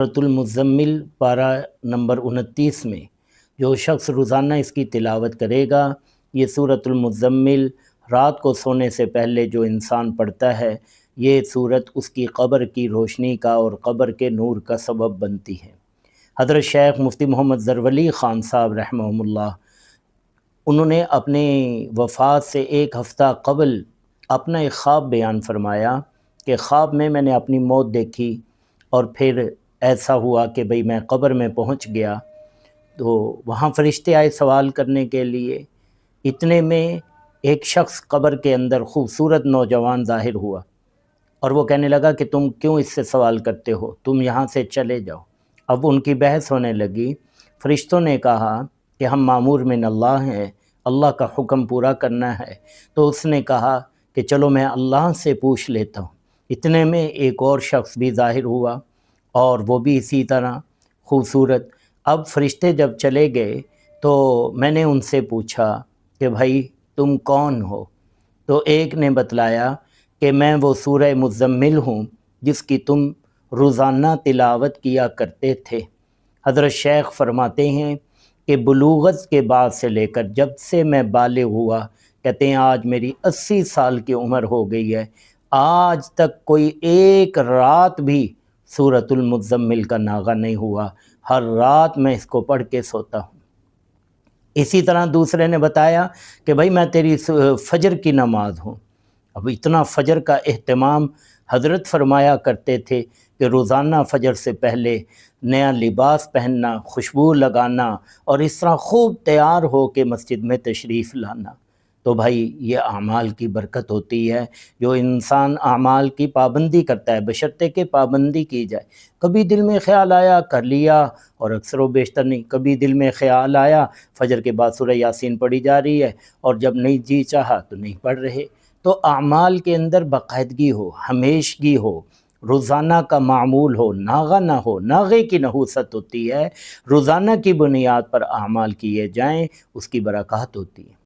سورۃ المزمل پارہ نمبر 29 میں جو شخص روزانہ اس کی تلاوت کرے گا، یہ سورۃ المزمل رات کو سونے سے پہلے جو انسان پڑھتا ہے، یہ سورت اس کی قبر کی روشنی کا اور قبر کے نور کا سبب بنتی ہے۔ حضرت شیخ مفتی محمد زرولی خان صاحب رحمہم اللہ، انہوں نے اپنی وفات سے ایک ہفتہ قبل اپنا ایک خواب بیان فرمایا کہ خواب میں نے اپنی موت دیکھی، اور پھر ایسا ہوا کہ میں قبر میں پہنچ گیا تو وہاں فرشتے آئے سوال کرنے کے لیے۔ اتنے میں ایک شخص قبر کے اندر خوبصورت نوجوان ظاہر ہوا، اور وہ کہنے لگا کہ تم کیوں اس سے سوال کرتے ہو، تم یہاں سے چلے جاؤ۔ اب ان کی بحث ہونے لگی۔ فرشتوں نے کہا کہ ہم مامور من اللہ ہیں، اللہ کا حکم پورا کرنا ہے۔ تو اس نے کہا کہ چلو میں اللہ سے پوچھ لیتا ہوں۔ اتنے میں ایک اور شخص بھی ظاہر ہوا، اور وہ بھی اسی طرح خوبصورت۔ اب فرشتے جب چلے گئے تو میں نے ان سے پوچھا کہ بھائی تم کون ہو؟ تو ایک نے بتلایا کہ میں وہ سورہ مزمل ہوں جس کی تم روزانہ تلاوت کیا کرتے تھے۔ حضرت شیخ فرماتے ہیں کہ بلوغت کے بعد سے لے کر جب سے میں بالغ ہوا، کہتے ہیں آج میری 80 سال کی عمر ہو گئی ہے، آج تک کوئی ایک رات بھی سورۃ المزمل کا ناغہ نہیں ہوا، ہر رات میں اس کو پڑھ کے سوتا ہوں۔ اسی طرح دوسرے نے بتایا کہ بھائی میں تیری فجر کی نماز ہوں۔ اب اتنا فجر کا اہتمام حضرت فرمایا کرتے تھے کہ روزانہ فجر سے پہلے نیا لباس پہننا، خوشبو لگانا، اور اس طرح خوب تیار ہو کے مسجد میں تشریف لانا۔ تو بھائی یہ اعمال کی برکت ہوتی ہے، جو انسان اعمال کی پابندی کرتا ہے، بشرطے کہ پابندی کی جائے۔ کبھی دل میں خیال آیا کر لیا، اور اکثر و بیشتر نہیں۔ کبھی دل میں خیال آیا فجر کے بعد سورہ یاسین پڑھی جا رہی ہے، اور جب نہیں جی چاہا تو نہیں پڑھ رہے۔ تو اعمال کے اندر باقاعدگی ہو، ہمیشگی ہو، روزانہ کا معمول ہو، ناغہ نہ ہو۔ ناغے کی نحوست ہوتی ہے، روزانہ کی بنیاد پر اعمال کیے جائیں، اس کی برکات ہوتی ہے۔